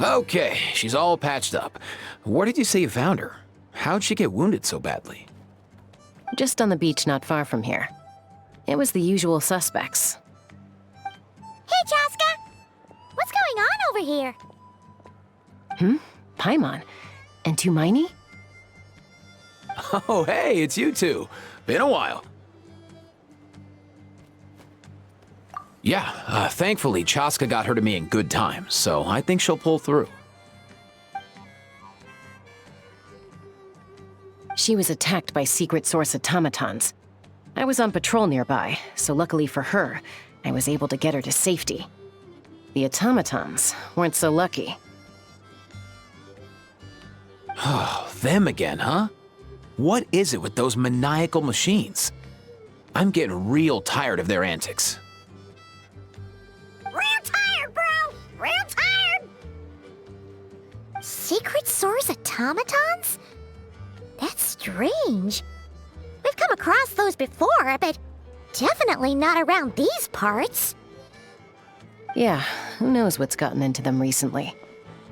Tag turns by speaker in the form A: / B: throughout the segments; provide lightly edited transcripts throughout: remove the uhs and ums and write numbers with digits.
A: Okay, she's all patched up. Where did you say you found her? How'd she get wounded so badly?
B: Just on the beach not far from here. It was the usual suspects.
C: Hey, Chaska! What's going on over here?
B: Paimon. And Tumaini?
A: Oh, hey, it's you two. Been a while. Yeah, thankfully Chaska got her to me in good time, so I think she'll pull through.
B: She was attacked by secret source automatons. I was on patrol nearby, so luckily for her, I was able to get her to safety. The automatons weren't so lucky.
A: Oh, them again, huh? What is it with those maniacal machines? I'm getting real tired of their antics.
C: Real tired, bro! Real tired! Secret source automatons? That's strange. We've come across those before, but definitely not around these parts.
B: Yeah, who knows what's gotten into them recently.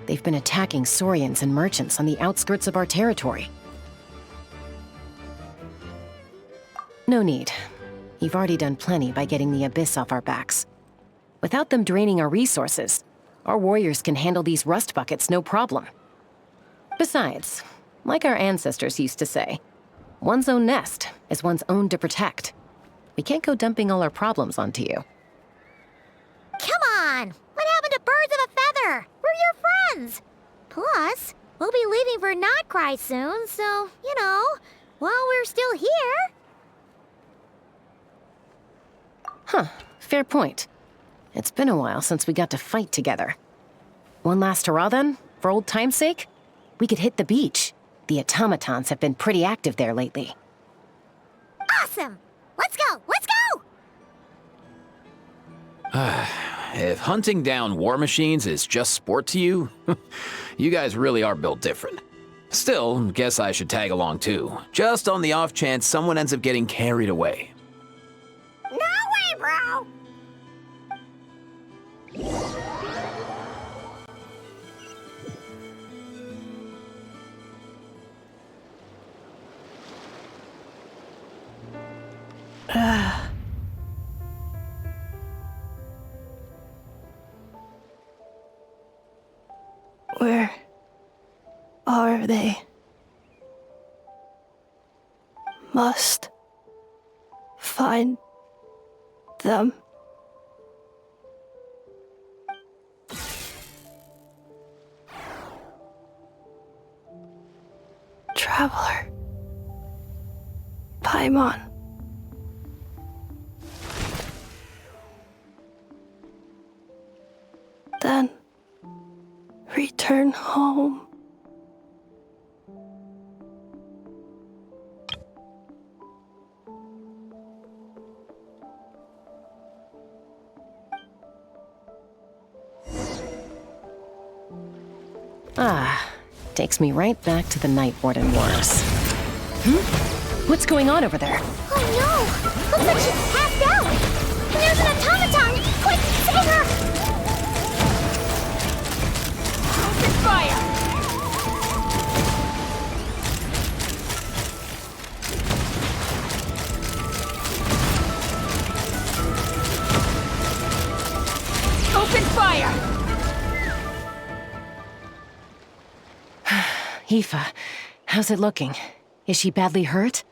B: They've been attacking Saurians and merchants on the outskirts of our territory. No need. You've already done plenty by getting the Abyss off our backs. Without them draining our resources, our warriors can handle these rust buckets no problem. Besides, like our ancestors used to say, one's own nest is one's own to protect. We can't go dumping all our problems onto you.
C: Come on! What happened to birds of a feather? We're your friends! Plus, we'll be leaving for Notcry soon, so, while we're still here...
B: Huh, fair point. It's been a while since we got to fight together. One last hurrah then, for old time's sake? We could hit the beach. The automatons have been pretty active there lately.
C: Awesome! Let's go! Let's go!
A: If hunting down war machines is just sport to you, you guys really are built different. Still, guess I should tag along too, just on the off chance someone ends up getting carried away.
C: No way, bro!
D: Where are they? Must find them. Traveler. Paimon. Then return home.
B: Takes me right back to the Night Warden Wars. What's going on over there?
C: Oh no! Looks like she's passed out! And there's an automaton! Quick, save her! Open fire! Open fire!
B: Aoife, how's it looking? Is she badly hurt?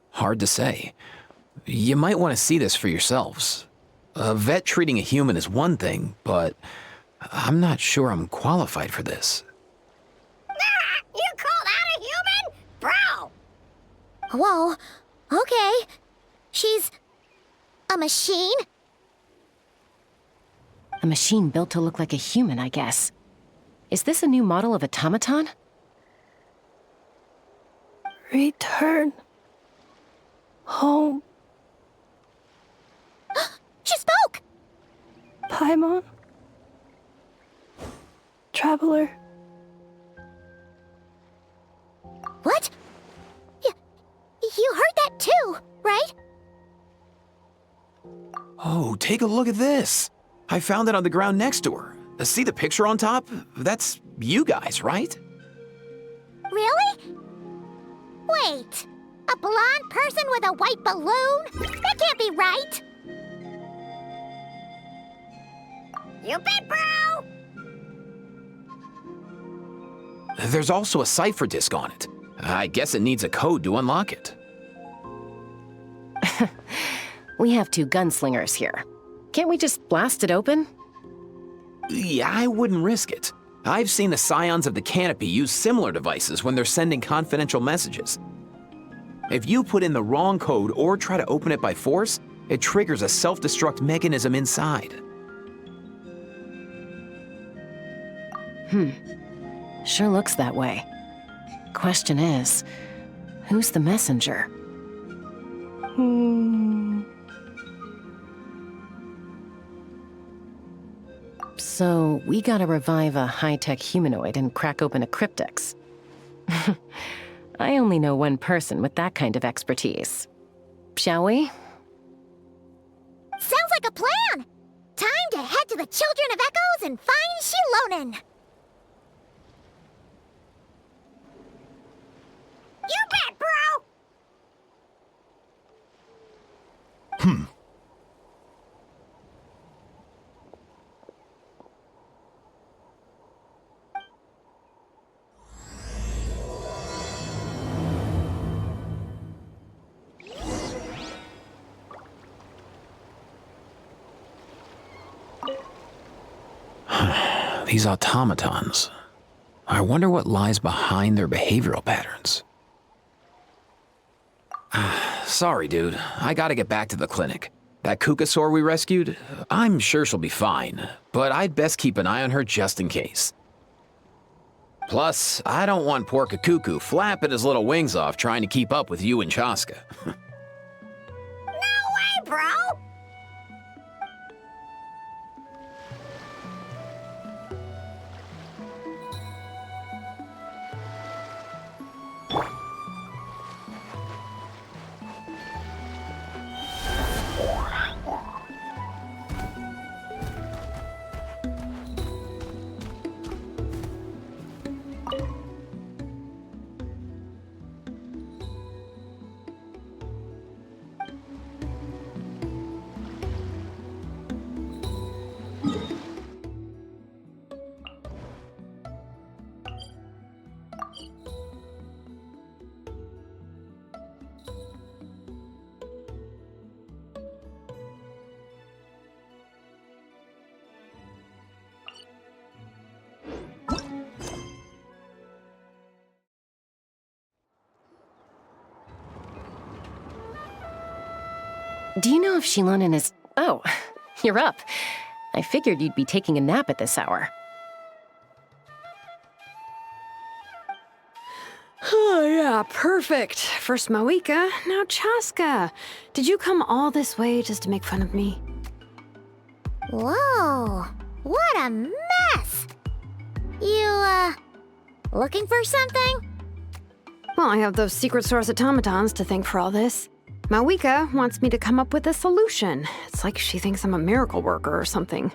A: Hard to say. You might want to see this for yourselves. A vet treating a human is one thing, but I'm not sure I'm qualified for this.
C: You call that a human? Bro! Whoa, okay. She's a machine?
B: A machine built to look like a human, I guess. Is this a new model of automaton?
D: Return home.
C: She spoke!
D: Paimon. Traveler.
C: What? You heard that too, right?
A: Oh, take a look at this. I found it on the ground next to her. See the picture on top? That's you guys, right?
C: Really? Wait, a blonde person with a white balloon? That can't be right. You bet, bro!
A: There's also a cipher disk on it. I guess it needs a code to unlock it.
B: We have 2 gunslingers here. Can't we just blast it open?
A: Yeah, I wouldn't risk it. I've seen the Scions of the Canopy use similar devices when they're sending confidential messages. If you put in the wrong code or try to open it by force, it triggers a self-destruct mechanism inside.
B: Sure looks that way. Question is, who's the messenger? So, we gotta revive a high-tech humanoid and crack open a cryptex. I only know one person with that kind of expertise. Shall we?
C: Sounds like a plan! Time to head to the Children of Echoes and find Shilonen! You bet, bro!
A: These automatons. I wonder what lies behind their behavioral patterns. Sorry, dude. I gotta get back to the clinic. That Kukasaur we rescued, I'm sure she'll be fine, but I'd best keep an eye on her just in case. Plus, I don't want poor Kakuku flapping his little wings off trying to keep up with you and Chaska.
C: No way, bro!
B: Do you know if Shilonen is... Oh, you're up. I figured you'd be taking a nap at this hour.
E: Oh, yeah, perfect. First Mawika, now Chaska. Did you come all this way just to make fun of me?
C: Whoa, what a mess! You, looking for something?
E: Well, I have those secret source automatons to thank for all this. Mawika wants me to come up with a solution. It's like she thinks I'm a miracle worker or something.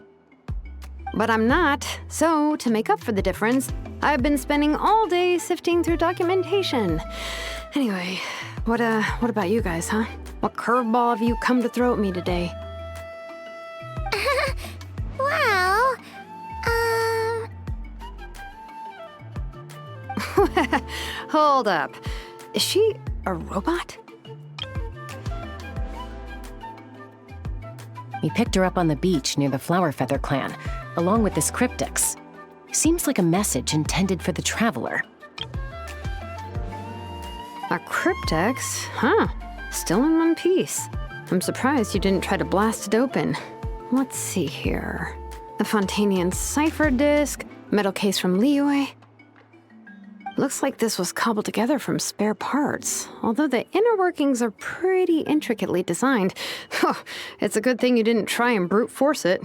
E: But I'm not, so to make up for the difference, I've been spending all day sifting through documentation. Anyway, what about you guys, huh? What curveball have you come to throw at me today?
C: Well,
E: Hold up. Is she a robot?
B: We picked her up on the beach near the Flower Feather clan, along with this cryptex. Seems like a message intended for the Traveler.
E: A cryptex? Huh. Still in one piece. I'm surprised you didn't try to blast it open. Let's see here. The Fontanian cipher disk, metal case from Liyue. Looks like this was cobbled together from spare parts, although the inner workings are pretty intricately designed. It's a good thing you didn't try and brute force it.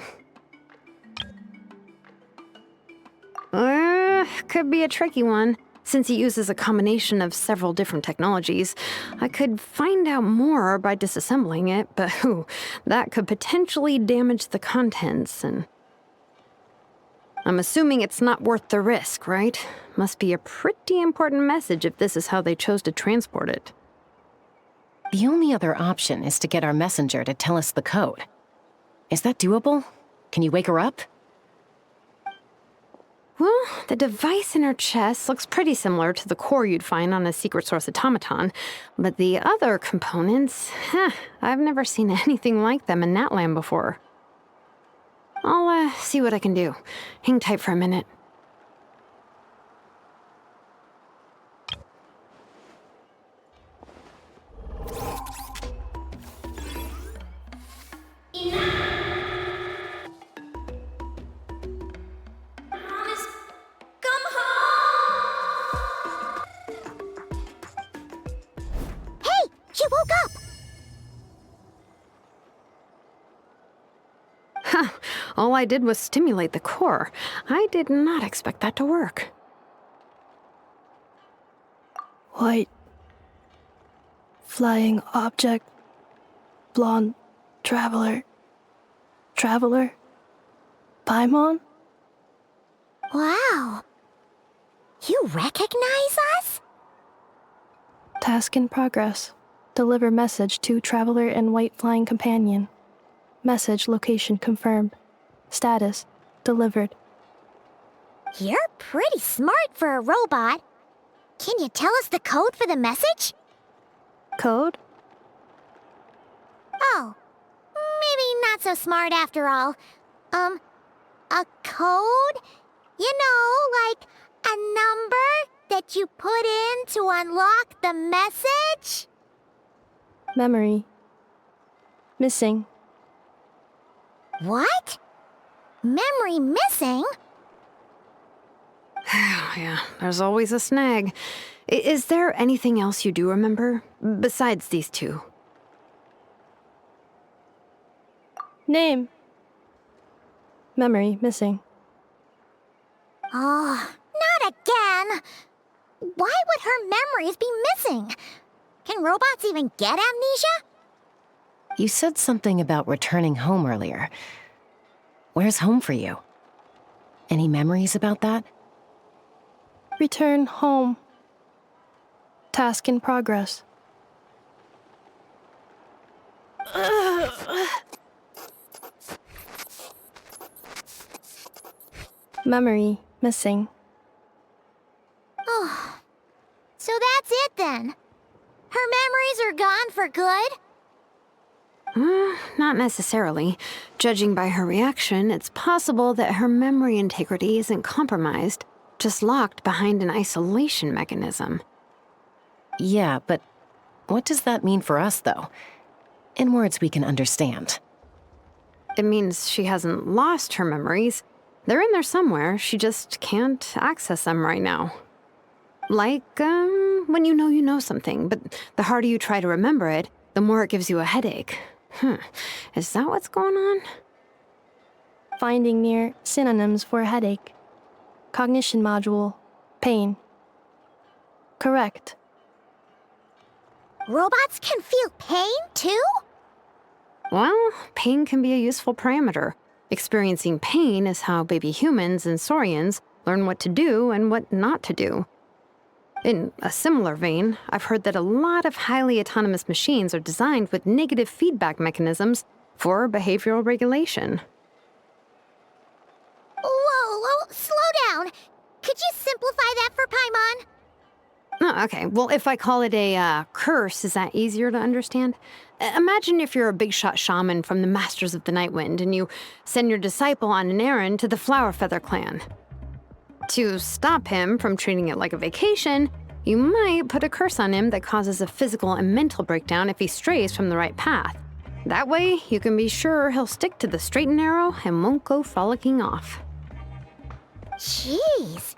E: Could be a tricky one. Since he uses a combination of several different technologies, I could find out more by disassembling it, but that could potentially damage the contents, and I'm assuming it's not worth the risk, right? Must be a pretty important message if this is how they chose to transport it.
B: The only other option is to get our messenger to tell us the code. Is that doable? Can you wake her up?
E: Well, the device in her chest looks pretty similar to the core you'd find on a secret source automaton, but the other components, I've never seen anything like them in Natlan before. I'll see what I can do. Hang tight for a minute.
C: She woke up!
E: All I did was stimulate the core. I did not expect that to work.
D: White. Flying object. Blonde. Traveler. Traveler. Paimon?
C: Wow. You recognize us?
D: Task in progress. Deliver message to Traveler and White Flying Companion. Message location confirmed. Status delivered.
C: You're pretty smart for a robot. Can you tell us the code for the message?
D: Code?
C: Oh, maybe not so smart after all. A code? You know, like a number that you put in to unlock the message?
D: Memory. Missing.
C: What? Memory missing?
E: Yeah, there's always a snag. Is there anything else you do remember, besides these two?
D: Name. Memory missing.
C: Oh, not again! Why would her memories be missing? Can robots even get amnesia?
B: You said something about returning home earlier. Where's home for you? Any memories about that?
D: Return home. Task in progress. Memory missing.
C: Oh, so that's it then. Her memories are gone for good?
E: Not necessarily. Judging by her reaction, it's possible that her memory integrity isn't compromised, just locked behind an isolation mechanism.
B: Yeah, but what does that mean for us, though? In words we can understand.
E: It means she hasn't lost her memories. They're in there somewhere, she just can't access them right now. Like, when you know something, but the harder you try to remember it, the more it gives you a headache. Is that what's going on?
D: Finding near synonyms for headache. Cognition module. Pain. Correct.
C: Robots can feel pain, too?
E: Well, pain can be a useful parameter. Experiencing pain is how baby humans and saurians learn what to do and what not to do. In a similar vein, I've heard that a lot of highly autonomous machines are designed with negative feedback mechanisms for behavioral regulation.
C: Whoa, slow down. Could you simplify that for Paimon?
E: Oh, okay, well, if I call it a curse, is that easier to understand? Imagine if you're a big-shot shaman from the Masters of the Nightwind and you send your disciple on an errand to the Flowerfeather clan. To stop him from treating it like a vacation, you might put a curse on him that causes a physical and mental breakdown if he strays from the right path. That way, you can be sure he'll stick to the straight and narrow and won't go frolicking off.
C: Jeez.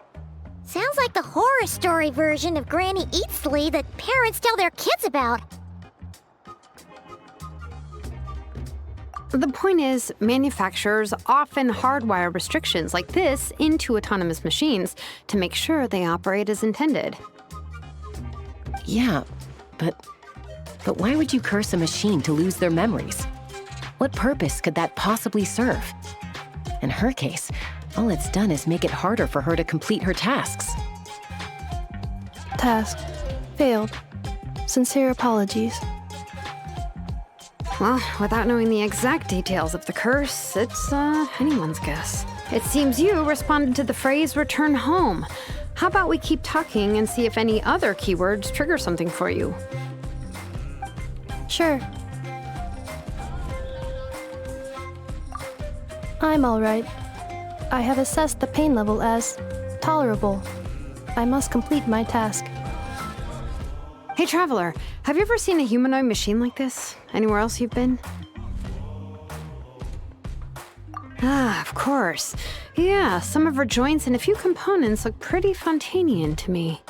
C: Sounds like the horror story version of Granny Eatsley that parents tell their kids about.
E: The point is, manufacturers often hardwire restrictions like this into autonomous machines to make sure they operate as intended.
B: Yeah, but why would you curse a machine to lose their memories? What purpose could that possibly serve? In her case, all it's done is make it harder for her to complete her tasks.
D: Task failed. Sincere apologies.
E: Well, without knowing the exact details of the curse, it's anyone's guess. It seems you responded to the phrase return home. How about we keep talking and see if any other keywords trigger something for you?
D: Sure. I'm all right. I have assessed the pain level as tolerable. I must complete my task.
E: Hey, Traveler, have you ever seen a humanoid machine like this? Anywhere else you've been? Ah, of course. Yeah, some of her joints and a few components look pretty Fontanian to me.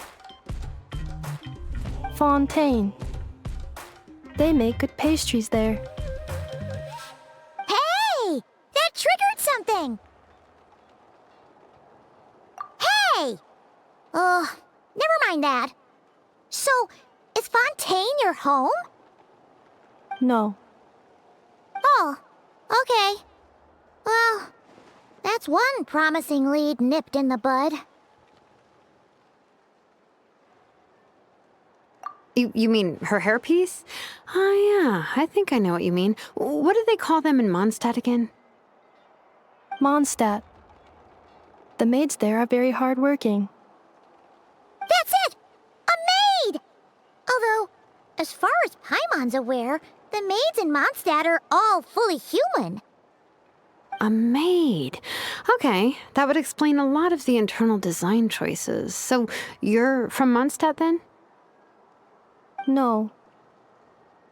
D: Fontaine. They make good pastries there.
C: Hey! That triggered something! Hey! Never mind that. So, is Fontaine your home?
D: No.
C: Oh, okay. Well, that's one promising lead nipped in the bud.
E: You mean her hairpiece? Oh, yeah, I think I know what you mean. What do they call them in Mondstadt again?
D: Mondstadt. The maids there are very hardworking.
C: That's it! A maid! Although, as far as Paimon's aware, the maids in Mondstadt are all fully human.
E: A maid. Okay, that would explain a lot of the internal design choices. So, you're from Mondstadt then?
D: No.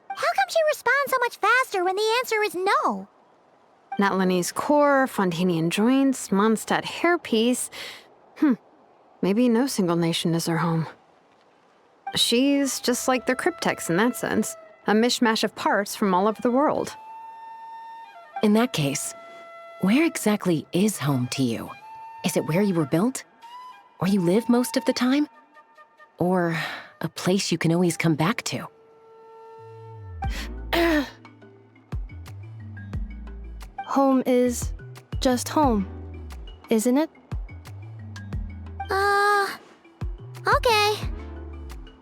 C: How come she responds so much faster when the answer is no?
E: Natlanese core, Fontanian joints, Mondstadt hairpiece. Maybe no single nation is her home. She's just like the cryptex in that sense. A mishmash of parts from all over the world.
B: In that case, where exactly is home to you? Is it where you were built? Where you live most of the time? Or a place you can always come back to?
D: Home is just home, isn't it?
C: Okay.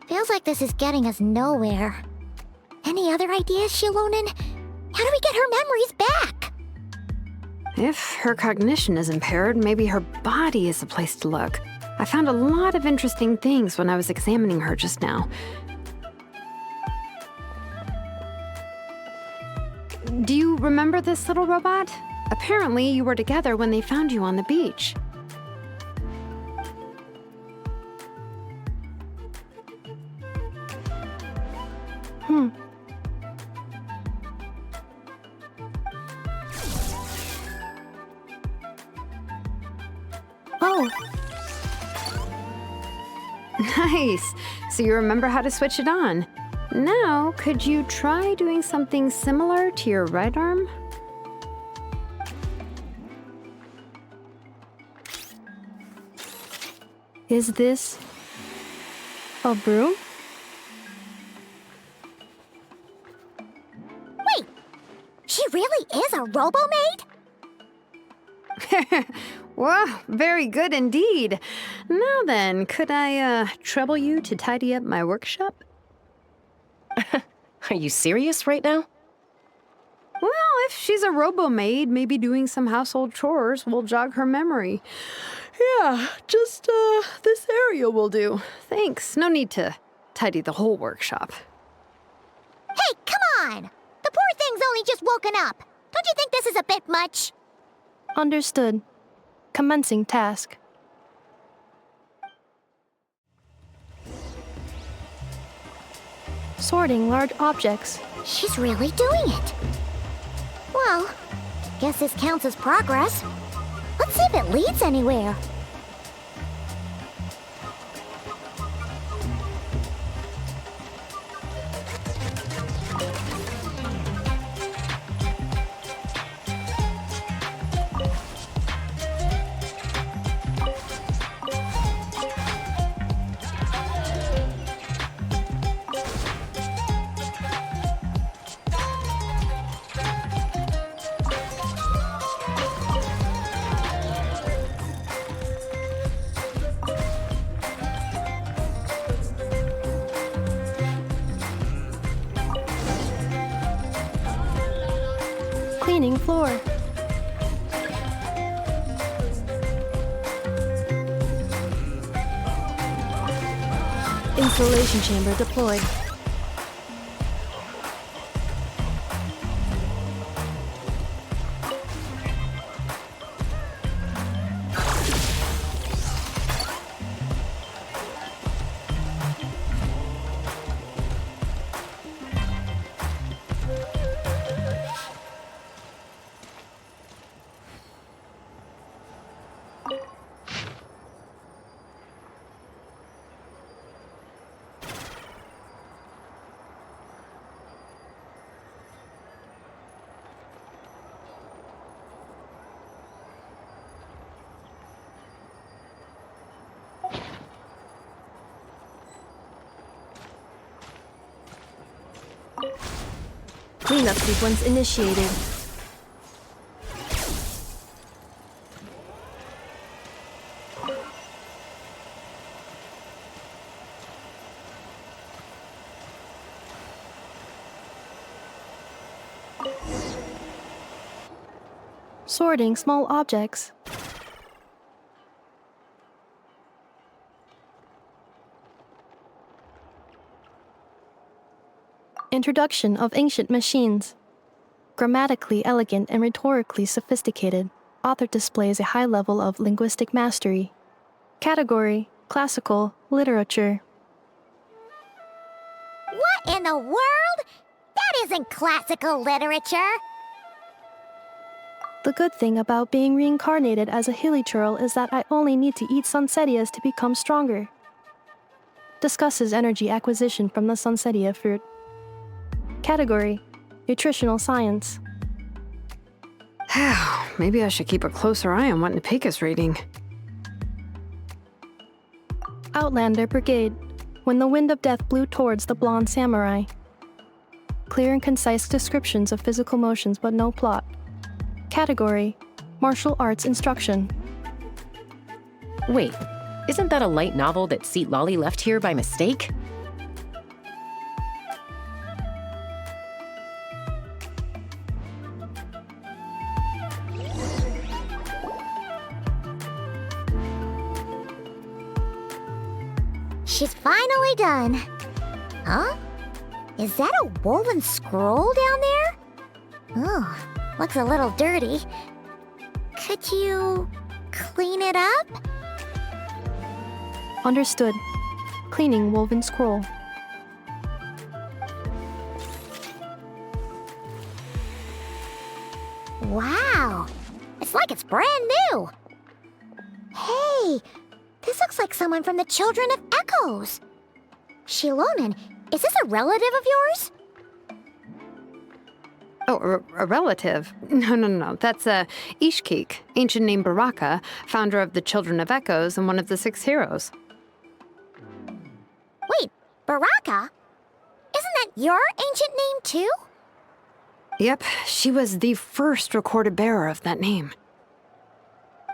C: Feels like this is getting us nowhere. Any other ideas, Shilonen? How do we get her memories back?
E: If her cognition is impaired, maybe her body is the place to look. I found a lot of interesting things when I was examining her just now. Do you remember this little robot? Apparently, you were together when they found you on the beach.
D: Oh,
E: Nice. So you remember how to switch it on. Now, could you try doing something similar to your right arm?
D: is this a broom?
C: Wait! She really is a robo-maid?
E: Wow, very good indeed. Now then, could I trouble you to tidy up my workshop?
B: Are you serious right now?
E: Well, if she's a robo-maid, maybe doing some household chores will jog her memory. Yeah, just this area will do. Thanks. No need to tidy the whole workshop.
C: Hey, come on! The poor thing's only just woken up. Don't you think this is a bit much?
D: Understood. Commencing task. Sorting large objects.
C: She's really doing it. Well, guess this counts as progress. Let's see if it leads anywhere.
D: training floor. Installation chamber deployed. Cleanup sequence initiated. Sorting small objects. Introduction of ancient machines. Grammatically elegant and rhetorically sophisticated, author displays a high level of linguistic mastery. Category: classical literature.
C: What in the world? That isn't classical literature.
D: The good thing about being reincarnated as a hilly churl is that I only need to eat sunsettias to become stronger. Discusses energy acquisition from the sunsettia fruit. Category: nutritional science.
E: Maybe I should keep a closer eye on what Napika's reading.
D: Outlander Brigade. When the wind of death blew towards the blonde samurai. Clear and concise descriptions of physical motions but no plot. Category: martial arts instruction.
B: Wait, isn't that a light novel that Seat Lolly left here by mistake?
C: She's finally done. Huh? Is that a woven scroll down there? Oh, looks a little dirty. Could you clean it up?
D: Understood. Cleaning woven scroll.
C: Wow, it's like it's brand new. Hey, this looks like someone from the Children of Echoes. Shilonen, is this a relative of yours?
E: Oh, a relative? No. That's Ishkik, ancient name Baraka, founder of the Children of Echoes and one of the 6 heroes.
C: Wait, Baraka? Isn't that your ancient name too?
E: Yep, she was the first recorded bearer of that name.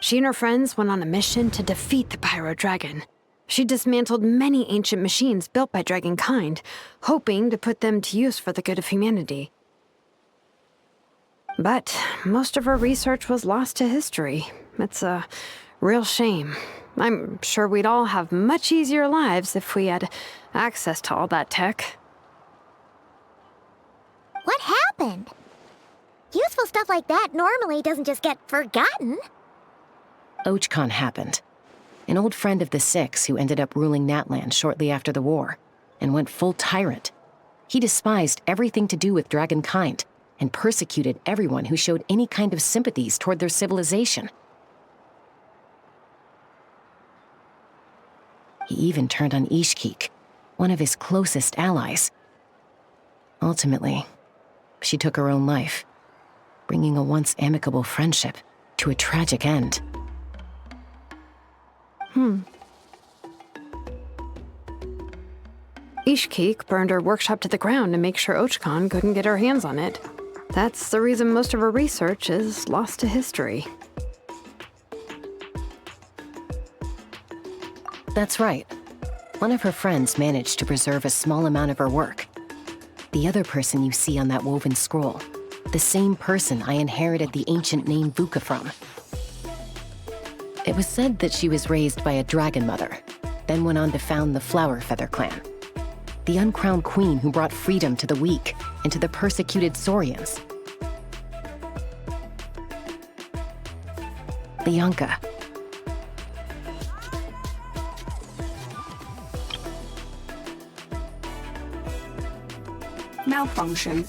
E: She and her friends went on a mission to defeat the Pyro Dragon. She dismantled many ancient machines built by dragonkind, hoping to put them to use for the good of humanity. But most of her research was lost to history. It's a real shame. I'm sure we'd all have much easier lives if we had access to all that tech.
C: What happened? Useful stuff like that normally doesn't just get forgotten.
B: Ochcon happened. An old friend of the 6 who ended up ruling Natlan shortly after the war, and went full tyrant. He despised everything to do with dragonkind, and persecuted everyone who showed any kind of sympathies toward their civilization. He even turned on Ishkik, one of his closest allies. Ultimately, she took her own life, bringing a once amicable friendship to a tragic end.
E: Ishkik burned her workshop to the ground to make sure Ochcon couldn't get her hands on it. That's the reason most of her research is lost to history.
B: That's right. One of her friends managed to preserve a small amount of her work. The other person you see on that woven scroll, The same person I inherited the ancient name Vuka from. It was said that she was raised by a dragon mother, then went on to found the Flower Feather clan. The uncrowned queen who brought freedom to the weak and to the persecuted Saurians. Bianca.
F: Malfunction.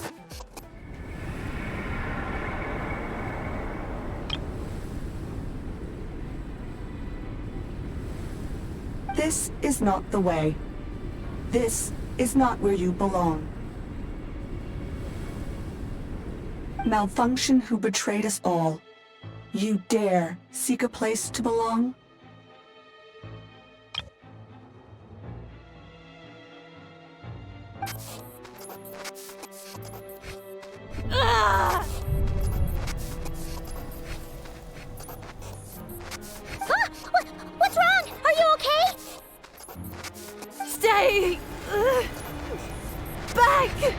F: This is not the way. This is not where you belong. Malfunction who betrayed us all. You dare seek a place to belong?
C: What's wrong? Are you okay?
G: Stay back!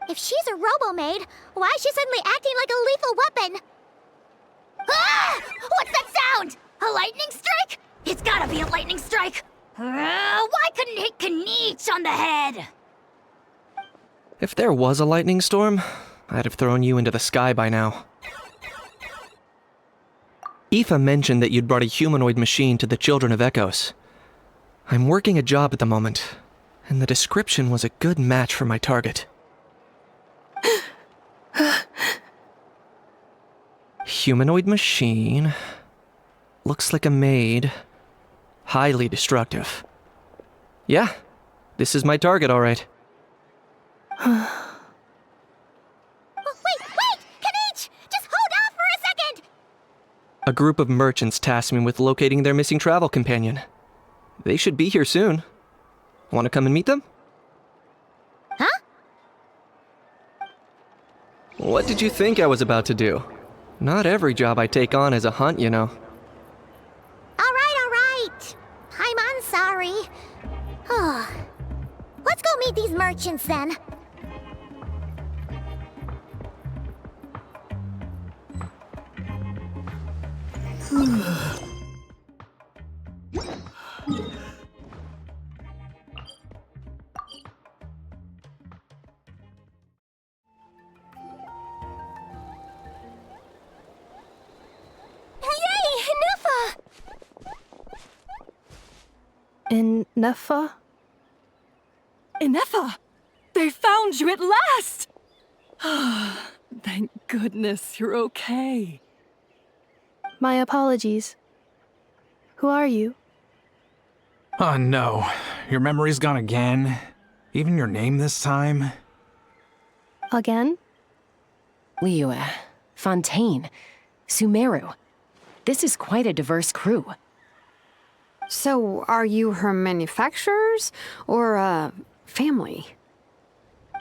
C: If she's a robo-maid, why is she suddenly acting like a lethal weapon? Ah! What's that sound? A lightning strike? It's gotta be a lightning strike! Why couldn't it hit Kniech on the head?
H: If there was a lightning storm, I'd have thrown you into the sky by now. Aoife mentioned that you'd brought a humanoid machine to the Children of Echoes. I'm working a job at the moment, and the description was a good match for my target. Humanoid machine. Looks like a maid. Highly destructive. Yeah, this is my target, all right.
C: Wait! Kniech! Just hold off for a second!
H: A group of merchants tasked me with locating their missing travel companion. They should be here soon. Want to come and meet them?
C: Huh?
H: What did you think I was about to do? Not every job I take on is a hunt, you know.
C: All right. I'm sorry. Let's go meet these merchants then.
D: Nefa?
G: Inefa! They found you at last! Thank goodness you're okay.
D: My apologies. Who are you?
I: Oh no, your memory's gone again? Even your name this time?
D: Again?
B: Liyue, Fontaine, Sumeru. This is quite a diverse crew.
E: So, are you her manufacturers or family?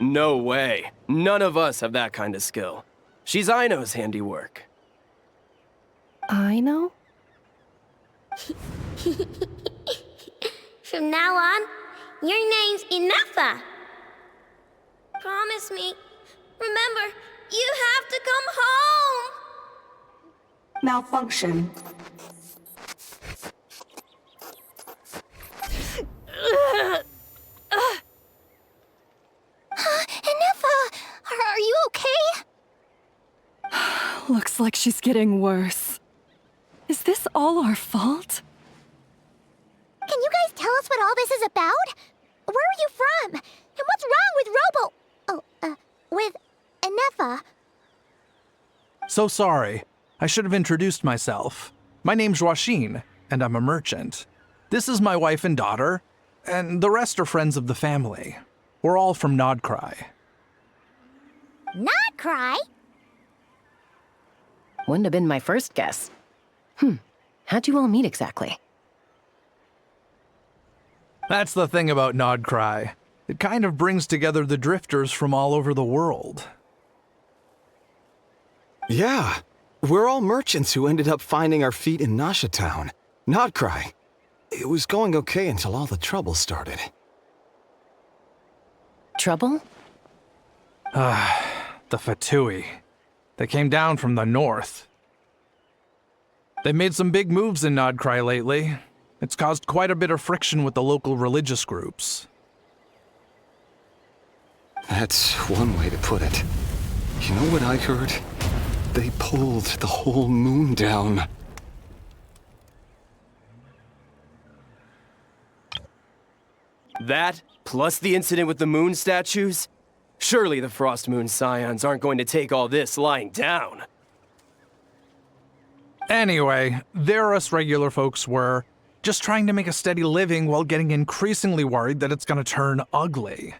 J: No way. None of us have that kind of skill. She's Aino's handiwork.
D: I know?
C: From now on, your name's Inefa. Promise me. Remember, you have to come home.
F: Malfunction.
C: Inefa, are you okay?
G: Looks like she's getting worse. Is this all our fault?
C: Can you guys tell us what all this is about? Where are you from? And what's wrong with with Inefa?
I: So sorry. I should have introduced myself. My name's Joachine, and I'm a merchant. This is my wife and daughter, and the rest are friends of the family. We're all from Nodcry.
C: Not cry?
B: Wouldn't have been my first guess. How'd you all meet exactly?
I: That's the thing about Nodcry. It kind of brings together the drifters from all over the world.
K: Yeah, we're all merchants who ended up finding our feet in Nasha Town. Nodcry. It was going okay until all the trouble started.
B: Trouble?
I: The Fatui. They came down from the north. They've made some big moves in Nodcry lately. It's caused quite a bit of friction with the local religious groups.
K: That's one way to put it. You know what I heard? They pulled the whole moon down.
J: That, plus the incident with the moon statues? Surely the Frost Moon Scions aren't going to take all this lying down.
I: Anyway, there us regular folks were, just trying to make a steady living while getting increasingly worried that it's gonna turn ugly.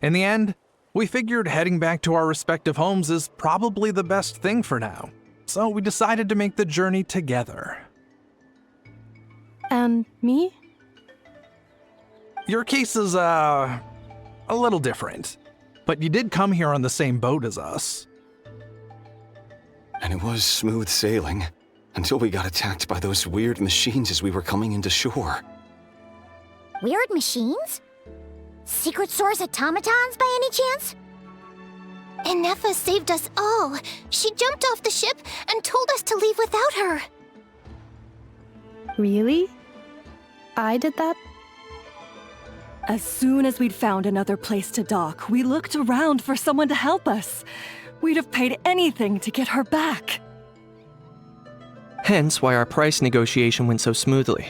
I: In the end, we figured heading back to our respective homes is probably the best thing for now. So we decided to make the journey together.
D: And me?
I: Your case is, a little different. But you did come here on the same boat as us.
K: And it was smooth sailing, until we got attacked by those weird machines as we were coming into shore.
C: Weird machines? Secret Source automatons by any chance? Inefa saved us all. She jumped off the ship and told us to leave without her.
D: Really? I did that?
G: As soon as we'd found another place to dock, we looked around for someone to help us. We'd have paid anything to get her back.
H: Hence why our price negotiation went so smoothly.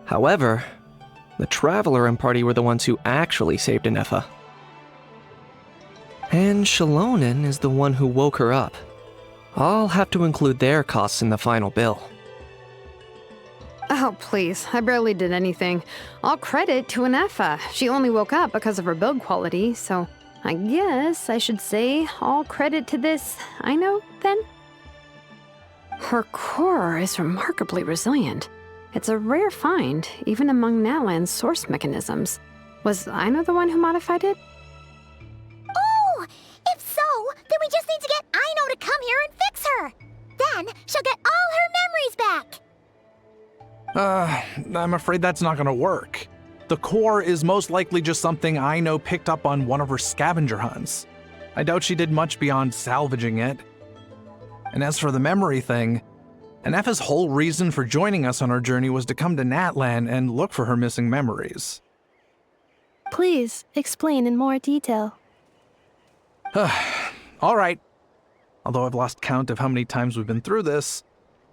H: However, the Traveler and party were the ones who actually saved Inefa. And Shalonen is the one who woke her up. I'll have to include their costs in the final bill.
E: Oh, please. I barely did anything. All credit to Inefa. She only woke up because of her build quality, so I guess I should say all credit to this Aino, then? Her core is remarkably resilient. It's a rare find, even among Natlan's source mechanisms. Was Aino the one who modified it?
C: Oh! If so, then we just need to get Aino to come here and fix her! Then she'll get all her memories back!
I: I'm afraid that's not gonna work. The core is most likely just something Aino picked up on one of her scavenger hunts. I doubt she did much beyond salvaging it. And as for the memory thing, Inefa's whole reason for joining us on our journey was to come to Natlan and look for her missing memories.
D: Please, explain in more detail.
I: All right. Although I've lost count of how many times we've been through this,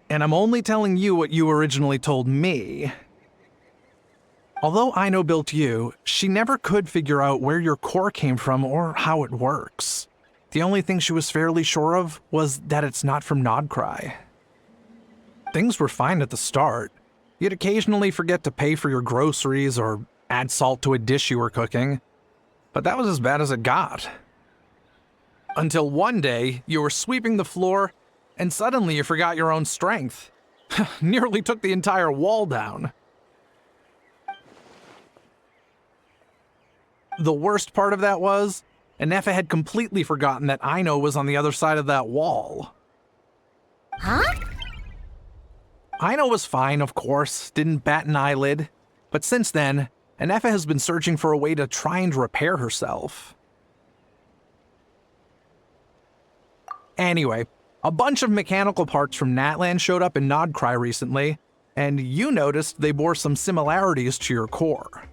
I: and I'm only telling you what you originally told me. Although Aino built you, she never could figure out where your core came from or how it works. The only thing she was fairly sure of was that it's not from Nodcry. Things were fine at the start. You'd occasionally forget to pay for your groceries or add salt to a dish you were cooking, but that was as bad as it got. Until one day, you were sweeping the floor, and suddenly you forgot your own strength. Nearly took the entire wall down. The worst part of that was, Inefa had completely forgotten that Aino was on the other side of that wall.
C: Huh?
I: Aino was fine, of course, didn't bat an eyelid, but since then, Inefa has been searching for a way to try and repair herself. Anyway, a bunch of mechanical parts from Natlan showed up in Nodcry recently, and you noticed they bore some similarities to your core.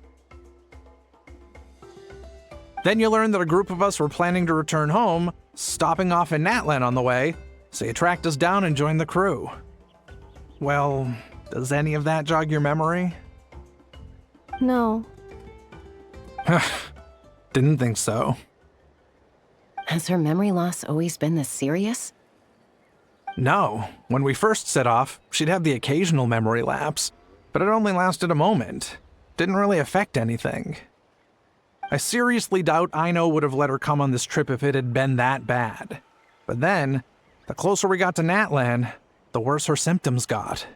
I: Then you learned that a group of us were planning to return home, stopping off in Natlan on the way, so you tracked us down and joined the crew. Well, does any of that jog your memory?
D: No.
I: Didn't think so.
B: Has her memory loss always been this serious?
I: No. When we first set off, she'd have the occasional memory lapse, but it only lasted a moment. Didn't really affect anything. I seriously doubt Aino would have let her come on this trip if it had been that bad. But then, the closer we got to Natlan, the worse her symptoms got.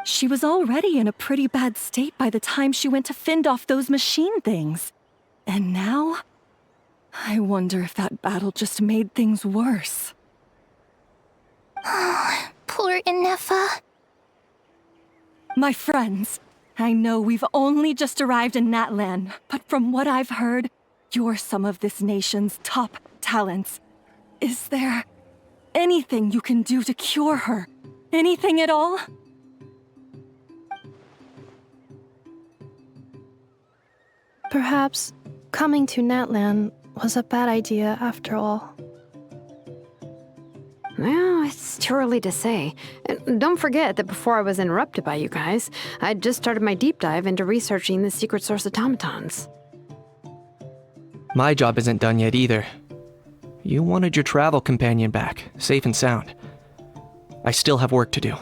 G: She was already in a pretty bad state by the time she went to fend off those machine things. And now? I wonder if that battle just made things worse.
C: Poor Inefa.
G: My friends, I know we've only just arrived in Natlan, but from what I've heard, you're some of this nation's top talents. Is there anything you can do to cure her? Anything at all?
D: Perhaps coming to Natlan was a bad idea after all.
E: Well, it's too early to say. And don't forget that before I was interrupted by you guys, I'd just started my deep dive into researching the secret source automatons.
H: My job isn't done yet either. You wanted your travel companion back, safe and sound. I still have work to do.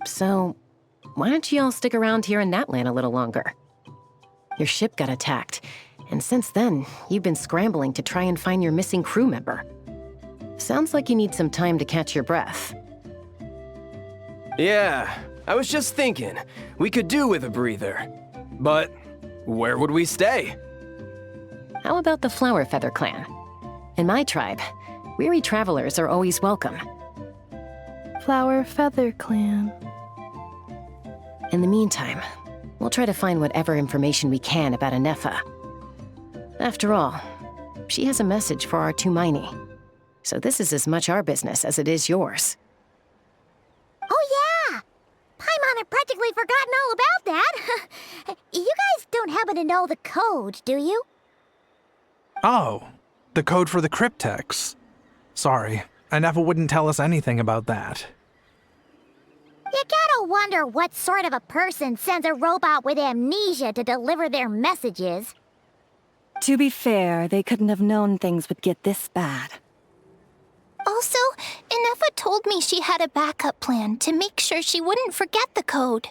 B: So, why don't you all stick around here in Natlan a little longer? Your ship got attacked, and since then, you've been scrambling to try and find your missing crew member. Sounds like you need some time to catch your breath.
J: Yeah, I was just thinking, we could do with a breather. But where would we stay?
B: How about the Flower Feather clan? In my tribe, weary travelers are always welcome.
D: Flower Feather Clan.
B: In the meantime, we'll try to find whatever information we can about Inefa. After all, she has a message for our Tumaini, so this is as much our business as it is yours.
C: Oh yeah! Paimon had practically forgotten all about that. You guys don't happen to know the code, do you?
I: Oh, the code for the cryptex. Sorry, Inefa wouldn't tell us anything about that.
C: You gotta wonder what sort of a person sends a robot with amnesia to deliver their messages.
G: To be fair, they couldn't have known things would get this bad.
C: Also, Inefa told me she had a backup plan to make sure she wouldn't forget the code.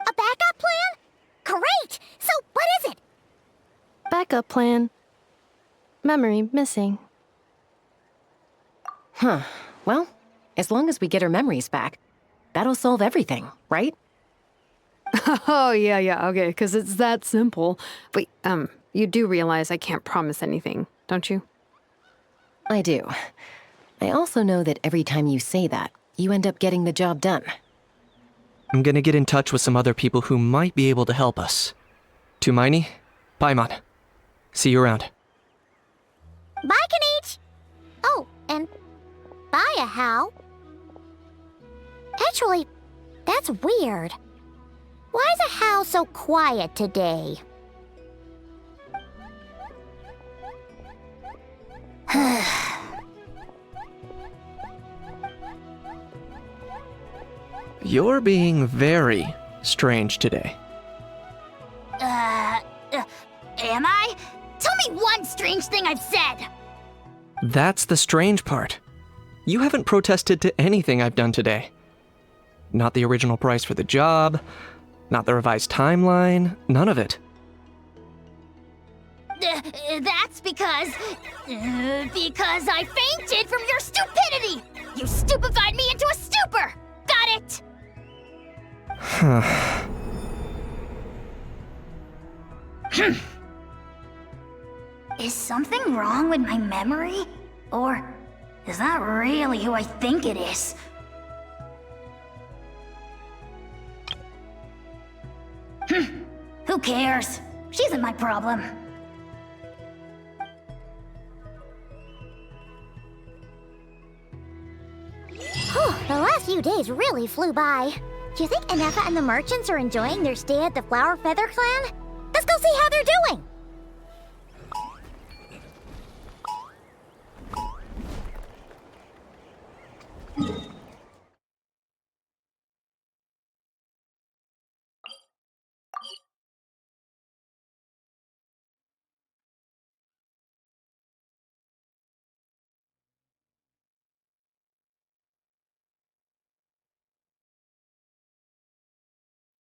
C: A backup plan? Great! So, what is it?
D: Backup plan. Memory missing.
B: Huh. Well, as long as we get her memories back, that'll solve everything, right?
E: Oh, yeah, okay, because it's that simple. Wait, you do realize I can't promise anything, don't you?
B: I do. I also know that every time you say that, you end up getting the job done.
H: I'm gonna get in touch with some other people who might be able to help us. Tumaini, Paimon. See you around.
C: Bye, Kanich! Oh, and bye, Ahau. Actually, that's weird. Why is Ahau so quiet today?
H: You're being very strange today.
C: Am I? Tell me one strange thing I've said!
H: That's the strange part. You haven't protested to anything I've done today. Not the original price for the job, not the revised timeline, none of it.
C: That's because I fainted from your stupidity! You stupefied me into a stupor! Got it? Is something wrong with my memory? Or is that really who I think it is? Who cares? She isn't my problem. The last few days really flew by. Do you think Inefa and the merchants are enjoying their stay at the Flower Feather clan? Let's go see how they're doing!